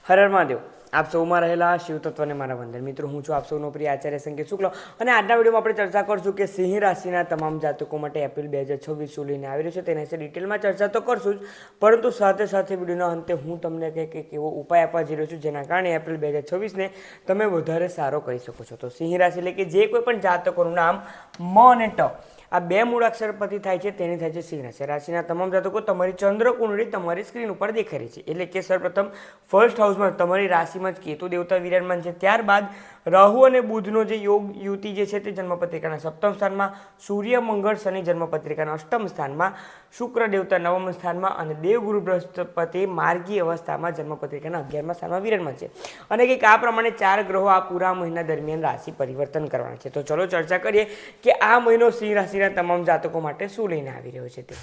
હર હર મહાદેવ। આપ સૌમાં રહેલા શિવ તત્વને મારા વંદન। મિત્રો, હું છું આપ સૌનો પ્રિય આચાર્ય સંકેત શુક્લ અને આજના વિડીયોમાં આપણે ચર્ચા કરશું કે સિંહ રાશિના તમામ જાતકો માટે એપ્રિલ 2026 શું લઈને આવી રહ્યું છે તેના વિશે ડિટેલમાં ચર્ચા તો કરશું જ, પરંતુ સાથે સાથે વિડીયોના અંતે હું તમને કંઈક એવો ઉપાય આપવા જઈ રહ્યો છું જેના કારણે એપ્રિલ 2026ને તમે વધારે સારો કરી શકો છો। તો સિંહ રાશિ એટલે કે જે કોઈ પણ જાતકોનું નામ મ અને ટ આ બે મૂળાક્ષર પરથી થાય છે તેની થાય છે સિંહ રાશિ। રાશિના તમામ જાતકો તમારી ચંદ્ર કુંડળી તમારી સ્ક્રીન ઉપર દેખાઈ રહી છે। એટલે કે સર્વપ્રથમ ફર્સ્ટ હાઉસમાં તમારી રાશિમાં જ કેતુ દેવતા વિરાજમાન છે, ત્યારબાદ રાહુ અને બુધનો જે યોગ યુતિ જે છે તે જન્મપત્રિકાના સપ્તમ સ્થાનમાં, સૂર્ય મંગળ શનિ જન્મપત્રિકાના અષ્ટમ સ્થાનમાં, શુક્ર દેવતા નવમ સ્થાનમાં અને દેવગુરુ બૃહસ્પતિ માર્ગી અવસ્થામાં જન્મપત્રિકાના 11મા સ્થાનમાં વિરાજમાન છે। અને કંઈક આ પ્રમાણે 4 ગ્રહો આ પૂરા મહિના દરમિયાન રાશિ પરિવર્તન કરવાના છે। તો ચલો ચર્ચા કરીએ કે આ મહિનો સિંહ રાશિના તમામ જાતકો માટે શું લઈને આવી રહ્યો છે તે।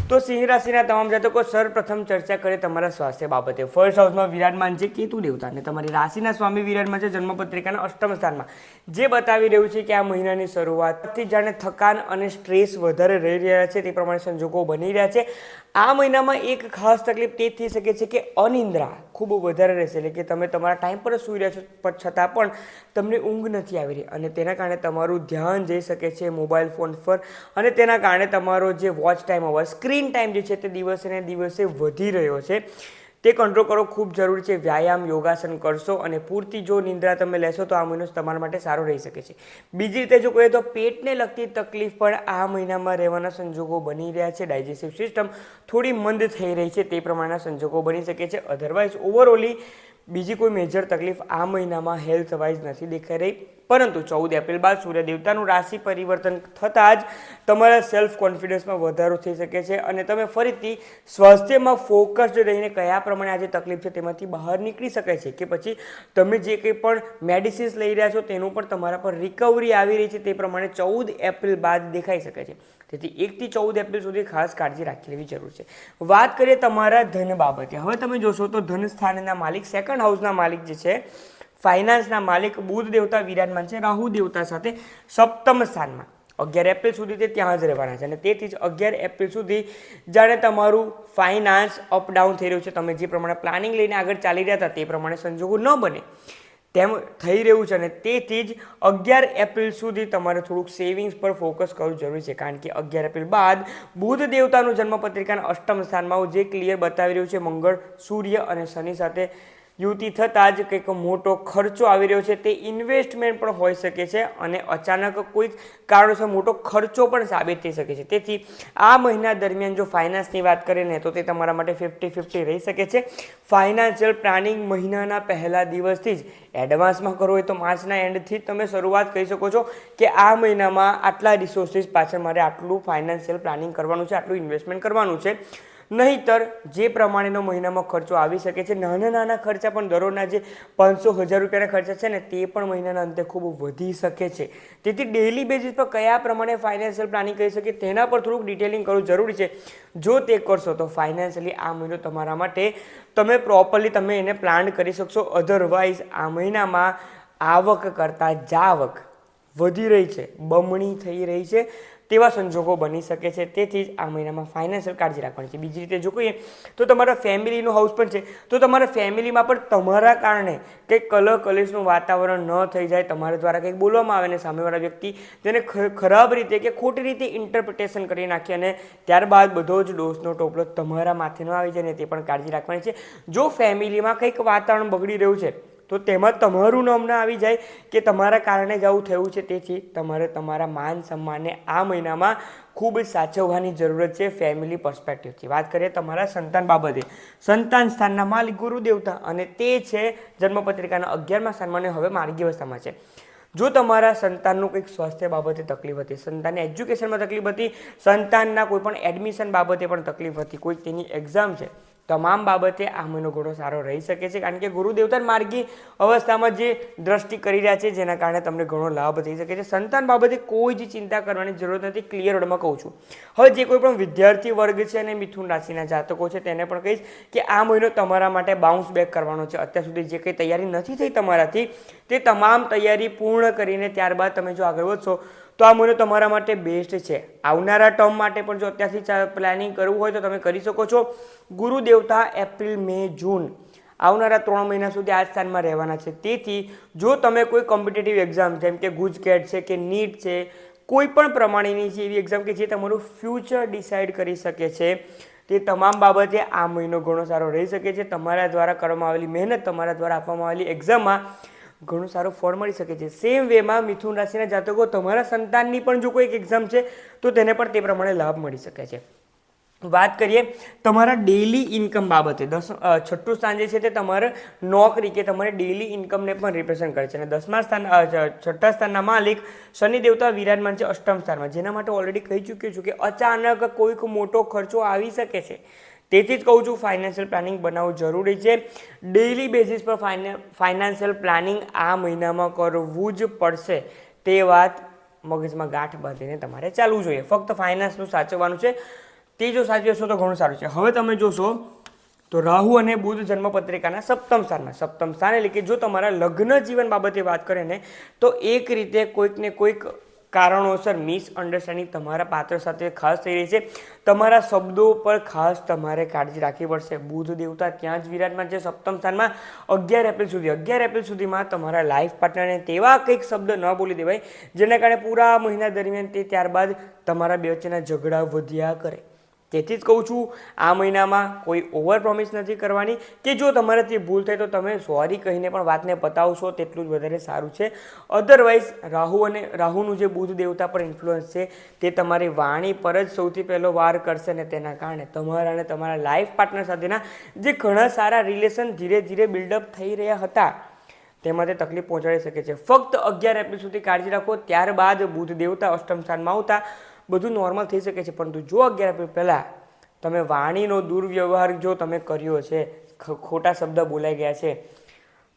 તો સિંહ રાશિના તમામ જાતકો સર્વપ્રથમ ચર્ચા કરીએ તમારા સ્વાસ્થ્ય બાબતે। ફર્સ્ટ હાઉસમાં વિરાજમાન છે કેતુ દેવતા અને તમારી રાશિના સ્વામી વિરાજમાન છે જન્મપત્રિકાના અષ્ટમ સ્થાનમાં, જે બતાવી રહ્યું છે કે આ મહિનાની શરૂઆતથી જાણે થકાન અને સ્ટ્રેસ વધારે રહી રહ્યા છે તે પ્રમાણે સંજોગો બની રહ્યા છે। આ મહિનામાં એક ખાસ તકલીફ તે થઈ શકે છે કે અનિદ્રા ખૂબ વધારે રહેશે, એટલે કે તમે તમારા ટાઈમ પર સૂઈ રહ્યા છો છતાં પણ તમને ઊંઘ નથી આવી રહી અને તેના કારણે તમારું ધ્યાન જઈ શકે છે મોબાઈલ ફોન પર અને તેના કારણે તમારો જે watch time over screen time જે છે તે દિવસે ને દિવસે વધી રહ્યો છે, તે કંટ્રોલ કરવો ખૂબ જરૂરી છે। વ્યાયામ યોગાસન કરશો અને પૂરતી જો નિંદ્રા તમે લેશો તો આ મહિનો તમારા માટે સારો રહી શકે છે। બીજી રીતે જો કહીએ તો પેટને લગતી તકલીફ પણ આ મહિનામાં રહેવાના સંજોગો બની રહ્યા છે। ડાયજેસ્ટિવ સિસ્ટમ થોડી મંદ થઈ રહી છે તે પ્રમાણના સંજોગો બની શકે છે। અધરવાઇઝ ઓવરઓલી બીજી કોઈ મેજર તકલીફ આ મહિનામાં હેલ્થ વાઇઝ નથી દેખાઈ રહી, પરંતુ 14 એપ્રિલ બાદ સૂર્ય દેવતાનું રાશિ પરિવર્તન થતાં જ તમારા સેલ્ફ કોન્ફિડન્સમાં વધારો થઈ શકે છે અને તમે ફરીથી સ્વાસ્થ્યમાં ફોકસ્ડ રહીને કયા પ્રમાણે આજે તકલીફ છે તેમાંથી બહાર નીકળી શકાય છે, કે પછી તમે જે કંઈ પણ મેડિસિન્સ લઈ રહ્યા છો તેનું પણ તમારા પર રિકવરી આવી રહી છે તે પ્રમાણે 14 એપ્રિલ બાદ દેખાઈ શકે છે। તેથી 1 થી 14 એપ્રિલ સુધી ખાસ કાળજી રાખી લેવી જરૂર છે। વાત કરીએ તમારા ધન બાબતે। હવે તમે જોશો તો ધન સ્થાનના માલિક, સેકન્ડ હાઉસના માલિક જે છે, ફાઇનાન્સના માલિક બુધ દેવતા વિરાજમાન છે રાહુ દેવતા સાથે સપ્તમ સ્થાનમાં। 11 એપ્રિલ સુધી તે ત્યાં જ રહેવાના છે અને તેથી જ 11 એપ્રિલ સુધી જાણે તમારું ફાઇનાન્સ અપ ડાઉન થઈ રહ્યું છે, તમે જે પ્રમાણે પ્લાનિંગ લઈને આગળ ચાલી રહ્યા હતા તે પ્રમાણે સંજોગો ન બને તેમ થઈ રહ્યું છે અને તેથી જ 11 એપ્રિલ સુધી તમારે થોડુંક સેવિંગ્સ પર ફોકસ કરવું જરૂરી છે, કારણ કે 11 એપ્રિલ બાદ બુધ દેવતાનું જન્મપત્રિકાના અષ્ટમ સ્થાનમાં જે ક્લિયર બતાવી રહ્યું છે મંગળ સૂર્ય અને શનિ સાથે યુતિ થતાં જ કંઈક મોટો ખર્ચો આવી રહ્યો છે, તે ઇન્વેસ્ટમેન્ટ પણ હોઈ શકે છે અને અચાનક કોઈક કારણોસર મોટો ખર્ચો પણ સાબિત થઈ શકે છે। તેથી આ મહિના દરમિયાન જો ફાઇનાન્સની વાત કરીએ ને તો તે તમારા માટે 50-50 રહી શકે છે। ફાઇનાન્શિયલ પ્લાનિંગ મહિનાના પહેલા દિવસથી જ એડવાન્સમાં કરવો હોય તો માર્ચના એન્ડથી જ તમે શરૂઆત કરી શકો છો કે આ મહિનામાં આટલા રિસોર્સિસ પાછળ મારે આટલું ફાઇનાન્શિયલ પ્લાનિંગ કરવાનું છે, આટલું ઇન્વેસ્ટમેન્ટ કરવાનું છે। નહીંતર જે પ્રમાણેનો મહિનામાં ખર્ચો આવી શકે છે, નાના નાના ખર્ચા પણ દરરોજના જે 500-1000 રૂપિયાના ખર્ચા છે ને તે પણ મહિનાના અંતે ખૂબ વધી શકે છે। તેથી ડેઇલી બેઝિસ પર કયા પ્રમાણે ફાઇનાન્શિયલ પ્લાનિંગ કરી શકે તેના પર થોડુંક ડિટેલિંગ કરવું જરૂરી છે। જો તે કરશો તો ફાઇનાન્શિયલી આ મહિનો તમારા માટે તમે પ્રોપરલી તમે એને પ્લાન કરી શકશો। અધરવાઇઝ આ મહિનામાં આવક કરતાં જાવક વધી રહી છે, બમણી થઈ રહી છે તેવા સંજોગો બની શકે છે। તેથી જ આ મહિનામાં ફાઇનાન્શિયલ કાળજી રાખવાની છે। બીજી રીતે જો કહીએ તો તમારા ફેમિલીનો હાઉસ પણ છે, તો તમારા ફેમિલીમાં પણ તમારા કારણે કંઈક કલહ-કલેશનું વાતાવરણ ન થઈ જાય, તમારા દ્વારા કંઈક બોલવામાં આવે ને સામેવાળા વ્યક્તિ તેને ખરાબ રીતે કે ખોટી રીતે ઇન્ટરપ્રિટેશન કરી નાખે અને ત્યારબાદ બધો જ દોષનો ટોપલો તમારા માથે ન આવી જાય ને તે પણ કાળજી રાખવાની છે। જો ફેમિલીમાં કંઈક વાતાવરણ બગડી રહ્યું છે તો તેમાં તમારું નામ ના આવી જાય કે તમારા કારણે જ આવું થયું છે। તેથી તમારે તમારા માન સન્માનને આ મહિનામાં ખૂબ જ સાચવવાની જરૂરત છે ફેમિલી પર્સપેક્ટિવથી। વાત કરીએ તમારા સંતાન બાબતે। સંતાન સ્થાનના માલિક ગુરુ દેવતા અને તે છે જન્મપત્રિકાના 11મા સ્થાનમાં અને હવે માર્ગી અવસ્થામાં છે। જો તમારા સંતાનનું કંઈક સ્વાસ્થ્ય બાબતે તકલીફ હતી, સંતાનની એજ્યુકેશનમાં તકલીફ હતી, સંતાનના કોઈ પણ એડમિશન બાબતે પણ તકલીફ હતી, કોઈ તેની એક્ઝામ છે, તમામ બાબતે આ મહિનો ઘણો સારો રહી શકે છે, કારણ કે ગુરુ દેવતા માર્ગી અવસ્થામાં જે દ્રષ્ટિ કરી રહ્યા છે જેના કારણે તમને ઘણો લાભ થઈ શકે છે। સંતાન બાબતે કોઈ જ ચિંતા કરવાની જરૂરત નથી, ક્લિયર વર્ડમાં કહું છું। હવે જે કોઈ પણ વિદ્યાર્થી વર્ગ છે અને મિથુન રાશિના જાતકો છે તેને પણ કહીશ કે આ મહિનો તમારા માટે બાઉન્સ બેક કરવાનો છે। અત્યાર સુધી જે કંઈ તૈયારી નથી થઈ તમારાથી તે તમામ તૈયારી પૂર્ણ કરીને ત્યારબાદ તમે જો આગળ વધશો તો આ મહિનો તમારા માટે બેસ્ટ છે. આવનારા ટર્મ માટે પણ જો અત્યારથી પ્લાનિંગ કરવું હોય તો તમે કરી શકો છો. ગુરુ દેવતા એપ્રિલ, મે, જૂન આવનારા 3 મહિના સુધી આ સ્થાનમાં રહેવાના છે. તેથી જો તમે કોઈ કોમ્પિટિટિવ એક્ઝામ જેમ કે ગુજકેટ છે કે નીટ છે, કોઈ પણ પ્રમાણેની છે એવી એક્ઝામ કે જે તમારું ફ્યુચર ડિસાઇડ કરી શકે છે, તે તમામ બાબતે આ મહિનો ઘણો સારો રહી શકે છે. તમારા દ્વારા કરવામાં આવેલી મહેનત, તમારા દ્વારા આપવામાં આવેલી એક્ઝામમાં ઘણું સારું ફળ મળી શકે છે. સેમ વેમાં મિથુન રાશિના જાતકો, તમારા સંતાનની પણ જો કોઈ એક્ઝામ છે તો તેને પણ તે પ્રમાણે લાભ મળી શકે છે. વાત કરીએ તમારા ડેઇલી ઇન્કમ બાબતે. 6ઠ્ઠું સ્થાન જે છે તે તમારા નોકરી કે તમારે ડેઇલી ઇન્કમને પણ રિપ્રેઝન્ટ કરે છે. અને 6ઠ્ઠા સ્થાનના માલિક શનિ દેવતા વિરાજમાન છે 8મ સ્થાનમાં, જેના માટે ઓલરેડી કહી ચૂક્યો છું કે અચાનક કોઈક મોટો ખર્ચો આવી શકે છે. તેથી જ કહું છું ફાઇનાન્શિયલ પ્લાનિંગ બનાવવું જરૂરી છે. ડેઇલી બેઝિસ પર ફાઇનાન્શિયલ પ્લાનિંગ આ મહિનામાં કરવું જ પડશે. તે વાત મગજમાં ગાંઠ બાંધીને તમારે ચાલવું જોઈએ. ફક્ત ફાઇનાન્સનું સાચવવાનું છે, તે જો સાચવશો તો ઘણું સારું છે. હવે તમે જોશો તો રાહુ અને બુધ જન્મપત્રિકાના 7મ સ્થાનમાં. 7મ સ્થાન એટલે કે જો તમારા લગ્ન જીવન બાબતે વાત કરે ને તો એક રીતે કોઈક ને કોઈક કારણોસર મિસઅન્ડરસ્ટેન્ડિંગ તમારા પાત્ર સાથે ખાસ થઈ રહી છે. તમારા શબ્દો પર ખાસ તમારે કાળજી રાખવી પડશે. બુધ દેવતા ત્યાં જ વિરાજમાન છે 7મ સ્થાનમાં 11 એપ્રિલ સુધી. 11 એપ્રિલ સુધીમાં તમારા લાઈફ પાર્ટનરને તેવા કંઈક શબ્દ ન બોલી દેવાય જેના કારણે પૂરા મહિના દરમિયાન તે ત્યારબાદ તમારા બે વચ્ચેના ઝઘડા વધ્યા કરે. તેથી જ કહું છું આ મહિનામાં કોઈ ઓવર પ્રોમિસ નથી કરવાની, કે જો તમારાથી ભૂલ થાય તો તમે સોરી કહીને પણ વાતને પતાવશો તેટલું જ વધારે સારું છે. અધરવાઇઝ રાહુનું જે બુધ દેવતા પર ઇન્ફ્લુઅન્સ છે તે તમારી વાણી પર જ સૌથી પહેલો વાર કરશે અને તેના કારણે તમારા અને તમારા લાઈફ પાર્ટનર સાથેના જે ઘણા સારા રિલેશન ધીરે ધીરે બિલ્ડઅપ થઈ રહ્યા હતા તેમાં તે તકલીફ પહોંચાડી શકે છે. ફક્ત 11 એપ્રિલ સુધી કાળજી રાખો. ત્યારબાદ બુધ દેવતા 8મ સ્થાનમાં આવતા બધું નોર્મલ થઈ શકે છે. પરંતુ જો 11 એપ્રિલ પહેલાં તમે વાણીનો દુર્વ્યવહાર જો તમે કર્યો છે, ખોટા શબ્દ બોલાઈ ગયા છે,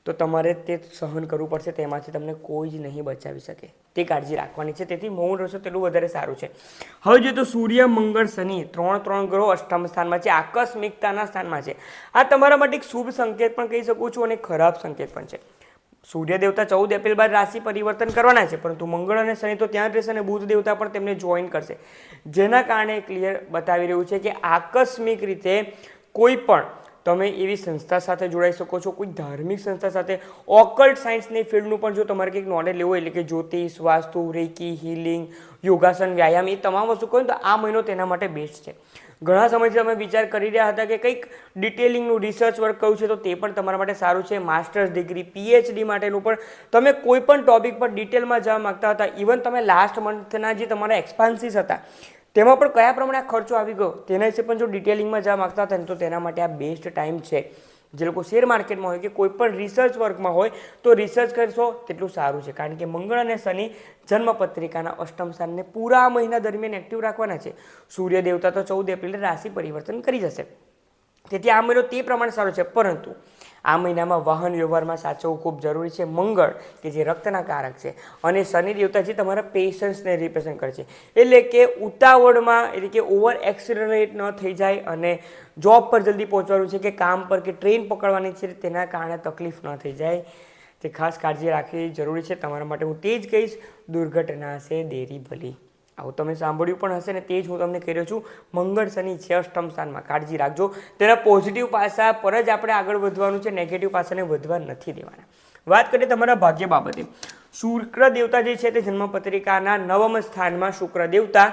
તો તમારે તે સહન કરવું પડશે. તેમાંથી તમને કોઈ જ નહીં બચાવી શકે. તે કાળજી રાખવાની છે. તેથી મૌન રહેશો તેટલું વધારે સારું છે. હવે જોઈએ તો સૂર્ય, મંગળ, શનિ 3 ગ્રહો 8મ સ્થાનમાં છે, આકસ્મિકતાના સ્થાનમાં છે. આ તમારા માટે એક શુભ સંકેત પણ કહી શકું છું અને ખરાબ સંકેત પણ છે. સૂર્ય દેવતા 14 એપ્રિલ બાદ રાશિ પરિવર્તન કરવાના છે, પરંતુ મંગળ અને શનિ તો ત્યાં જ રહેશે અને બુધ દેવતા પણ તેમને જોઈન કરશે, જેના કારણે ક્લિયર બતાવી રહ્યું છે કે આકસ્મિક રીતે કોઈ પણ તમે એવી સંસ્થા સાથે જોડાઈ શકો છો, કોઈ ધાર્મિક સંસ્થા સાથે. ઓકલ્ટ સાયન્સની ફિલ્ડનું પણ જો તમારે કંઈક નોલેજ લેવું હોય, એટલે કે જ્યોતિષ, વાસ્તુ, રેકી, હીલિંગ, યોગાસન, વ્યાયામ, એ તમામ વસ્તુ કહો તો આ મહિનો તેના માટે બેસ્ટ છે. ઘણા સમયથી તમે વિચાર કરી રહ્યા હતા કે કંઈક ડિટેલિંગનું રિસર્ચ વર્ક કર્યું છે તો તે પણ તમારા માટે સારું છે. માસ્ટર્સ ડિગ્રી, PhD માટેનું પણ તમે કોઈ પણ ટોપિક પર ડિટેલમાં જવા માગતા હતા, ઇવન તમે લાસ્ટ મંથના જે તમારા એક્સપાન્સીસ હતા તેમાં પણ કયા પ્રમાણે આ ખર્ચો આવી ગયો તેના વિશે પણ જો ડિટેલિંગમાં જવા માગતા હતા તો તેના માટે આ બેસ્ટ ટાઈમ છે. જે લોકો શેર માર્કેટમાં હોય કે કોઈ પણ રિસર્ચ વર્કમાં હોય તો રિસર્ચ કરશો તેટલું સારું છે. કારણ કે મંગળ અને શનિ જન્મપત્રિકાના 8મ સ્થાનને પૂરા મહિના દરમિયાન એક્ટિવ રાખવાના છે. સૂર્ય દેવતા તો 14 એપ્રિલે રાશિ પરિવર્તન કરી જશે. તેથી આ મહિનો તે પ્રમાણે સારો છે. પરંતુ આ મહિનામાં વાહન વ્યવહારમાં સાચવવું ખૂબ જરૂરી છે. મંગળ કે જે રક્તના કારક છે અને શનિ દેવતા જે તમારા પેશન્સને રિપ્રેઝન્ટ કરે છે, એટલે કે ઉતાવળમાં એટલે કે ઓવર એક્સિલરેટ ન થઈ જાય અને જોબ પર જલ્દી પહોંચવાનું છે કે કામ પર કે ટ્રેન પકડવાની છે તેના કારણે તકલીફ ન થઈ જાય, તે ખાસ કાળજી રાખવી જરૂરી છે. તમારા માટે હું તે જ કહીશ, દુર્ઘટના છે દેરી ભલી. આવું તમે સાંભળ્યું પણ હશે ને તે જ હું તમને કહી રહ્યો છું. મંગળ શનિ છે 8મ સ્થાનમાં, કાળજી રાખજો. તેના પોઝિટિવ પાસા પર જ આપણે આગળ વધવાનું છે, નેગેટિવ પાસાને વધવા નથી દેવાના. વાત કરીએ તમારા ભાગ્ય બાબતે. શુક્ર દેવતા જે છે તે જન્મપત્રિકાના 9મ સ્થાનમાં શુક્ર દેવતા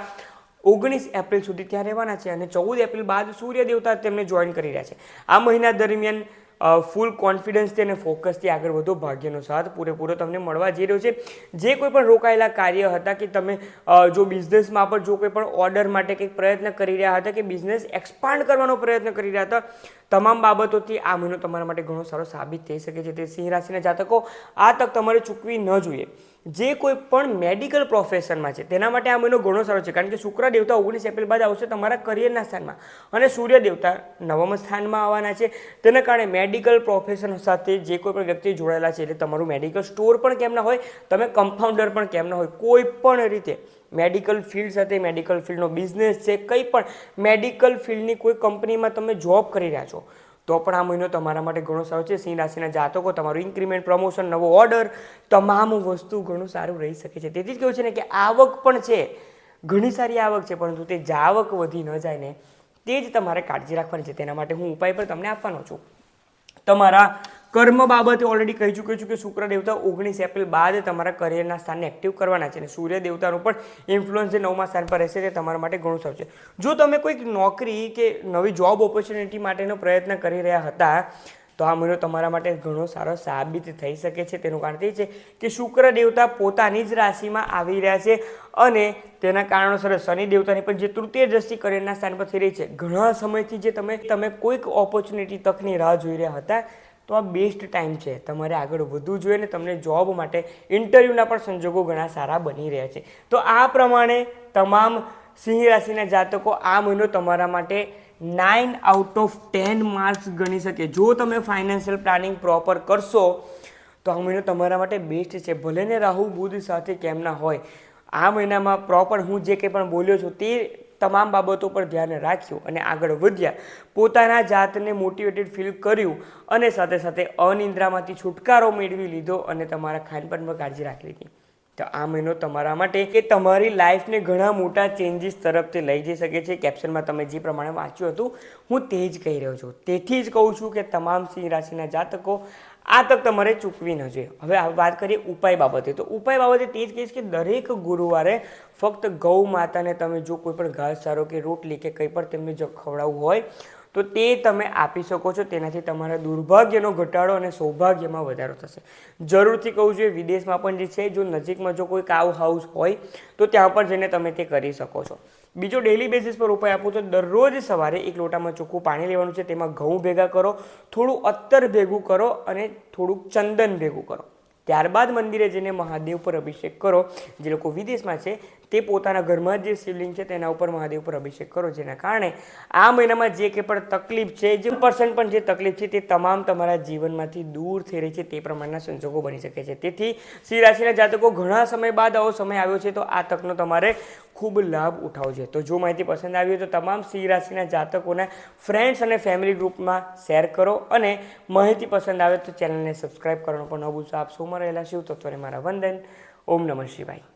19 એપ્રિલ સુધી ત્યાં રહેવાના છે અને 14 એપ્રિલ બાદ સૂર્ય દેવતા તેમને જોઈન કરી રહ્યા છે. આ મહિના દરમિયાન ફૂલ કોન્ફિડન્સથી અને ફોકસથી આગળ વધો. ભાગ્યનો સાથ પૂરેપૂરો તમને મળવા જઈ રહ્યો છે. જે કોઈ પણ રોકાયેલા કાર્ય હતા કે તમે જો બિઝનેસમાં પણ જો કોઈ પણ ઓર્ડર માટે કંઈક પ્રયત્ન કરી રહ્યા હતા કે બિઝનેસ એક્સપાન્ડ કરવાનો પ્રયત્ન કરી રહ્યા હતા, તમામ બાબતોથી આ મહિનો તમારા માટે ઘણો સારો સાબિત થઈ શકે છે. તે સિંહ રાશિના જાતકો, આ તક તમારે ચૂકવી ન જોઈએ. જે કોઈ પણ મેડિકલ પ્રોફેશનમાં છે તેના માટે આ મહિનો ઘણો સારો છે. કારણ કે શુક્ર દેવતા 19 એપ્રિલ બાદ આવશે તમારા કરિયરના સ્થાનમાં અને સૂર્ય દેવતા 9મ સ્થાનમાં આવવાના છે. તેના કારણે મેડિકલ પ્રોફેશન સાથે જે કોઈ પણ વ્યક્તિ જોડાયેલા છે, એટલે તમારું મેડિકલ સ્ટોર પણ કેમ ના હોય, તમે કમ્પાઉન્ડર પણ કેમ ના હોય, કોઈ પણ રીતે મેડિકલ ફિલ્ડ સાથે, મેડિકલ ફિલ્ડનો બિઝનેસ છે, કંઈ પણ મેડિકલ ફિલ્ડની કોઈ કંપનીમાં તમે જોબ કરી રહ્યા છો તો પણ આ મહિનો તમારા માટે ઘણો સારો છે. સિંહ રાશિના જાતકો તમારું ઇન્ક્રીમેન્ટ, પ્રમોશન, નવો ઓર્ડર, તમામ વસ્તુ ઘણું સારું રહી શકે છે. તેથી જ કહ્યું છે ને કે આવક પણ છે, ઘણી સારી આવક છે, પરંતુ તે જાવક વધી ન જાય ને તે જ તમારે કાળજી રાખવાની છે. તેના માટે હું ઉપાય પણ તમને આપવાનો છું. તમારા કર્મ બાબતે ઓલરેડી કહી ચૂક્યો છું કે શુક્ર દેવતા 19 એપ્રિલ બાદ તમારા કરિયરના સ્થાનને એક્ટિવ કરવાના છે અને સૂર્ય દેવતાનું પણ ઇન્ફ્લુઅન્સ જે 9મા સ્થાન પર રહેશે તે તમારા માટે ઘણું સારું છે. જો તમે કોઈક નોકરી કે નવી જોબ ઓપોર્ચ્યુનિટી માટેનો પ્રયત્ન કરી રહ્યા હતા તો આ મહિનો તમારા માટે ઘણો સારો સાબિત થઈ શકે છે. તેનું કારણ તે છે કે શુક્ર દેવતા પોતાની જ રાશિમાં આવી રહ્યા છે અને તેના કારણોસર શનિ દેવતાની પણ જે તૃતીય દ્રષ્ટિ કરિયરના સ્થાન પર થઈ રહી છે. ઘણા સમયથી જે તમે કોઈક ઓપોર્ચ્યુનિટી તકની રાહ જોઈ રહ્યા હતા તો આ બેસ્ટ ટાઈમ છે. તમારે આગળ વધવું જોઈએ ને તમને જોબ માટે ઇન્ટરવ્યૂના પણ સંજોગો ઘણા સારા બની રહ્યા છે. તો આ પ્રમાણે તમામ સિંહ રાશિના જાતકો આ મહિનો તમારા માટે 9 આઉટ ઓફ 10 માર્ક્સ ગણી શકે. જો તમે ફાઇનાન્શિયલ પ્લાનિંગ પ્રોપર કરશો તો આ મહિનો તમારા માટે બેસ્ટ છે. ભલે ને રાહુ બુધ સાથે કેમ ના હોય, આ મહિનામાં પ્રોપર હું જે કંઈ પણ બોલ્યો છું તે તમામ બાબતો પર ધ્યાન રાખ્યું અને આગળ વધ્યા, પોતાના જાતને મોટિવેટેડ ફીલ કર્યું અને સાથે સાથે અનિદ્રામાંથી છુટકારો મેળવી લીધો અને તમારા ખાનપાન પર કાળજી રાખી લીધી. તો આ મહિનો તમારા માટે કે તમારી લાઈફને ઘણા મોટા ચેન્જીસ તરફથી લઈ જઈ શકે છે. કેપ્શનમાં તમે જે પ્રમાણે વાંચ્યું હતું હું તે જ કહી રહ્યો છું. તેથી જ કહું છું કે તમામ સિંહ રાશિના જાતકો આ તક તમારે ચૂકવી ન જોઈએ. હવે વાત કરીએ ઉપાય બાબતે. તો ઉપાય બાબતે તે જ કહીશ કે દરેક ગુરુવારે ફક્ત ગૌ માતાને તમે જો કોઈ પણ ઘાસચારો કે રોટલી કે કંઈ પણ તેમને જો ખવડાવવું હોય તો તે તમે આપી શકો છો. તેનાથી તમારા દુર્ભાગ્યનો ઘટાડો અને સૌભાગ્યમાં વધારો થશે. જરૂરથી કહું છું, વિદેશમાં પણ જે છે, જો નજીકમાં જો કોઈ કાવ હાઉસ હોય તો ત્યાં પણ જઈને તમે તે કરી શકો છો. બીજો ડેલી બેસિસ પર ઉપાય આપું તો દરરોજ સવારે એક લોટામાં ચોખ્ખું પાણી લેવાનું છે. તેમાં ઘઉં ભેગા કરો, થોડું અત્તર ભેગું કરો અને થોડુંક ચંદન ભેગું કરો. ત્યારબાદ મંદિરે જઈને મહાદેવ પર અભિષેક કરો. જે લોકો વિદેશમાં છે તે પોતાના ઘરમાં જે શિવલિંગ છે તેના ઉપર મહાદેવ પર અભિષેક કરો. જેના કારણે આ મહિનામાં જે કંઈ પણ તકલીફ છે, જે % પણ જે તકલીફ છે તે તમામ તમારા જીવનમાંથી દૂર થઈ રહી છે તે પ્રમાણના સંજોગો બની શકે છે. તેથી સિંહ રાશિના જાતકો ઘણા સમય બાદ આવો સમય આવ્યો છે તો આ તકનો તમારે ખૂબ લાભ ઉઠાવવો છે. તો જો માહિતી પસંદ આવી હોય તો તમામ સિંહ રાશિના જાતકોના ફ્રેન્ડ્સ અને ફેમિલી ગ્રુપમાં શેર કરો અને માહિતી પસંદ આવે તો ચેનલને સબસ્ક્રાઈબ કરવાનું પણ ન ભૂલશો. આપ સૌમાં રહેલા શિવ તત્વને મારા વંદન. ઓમ નમઃ શિવાય.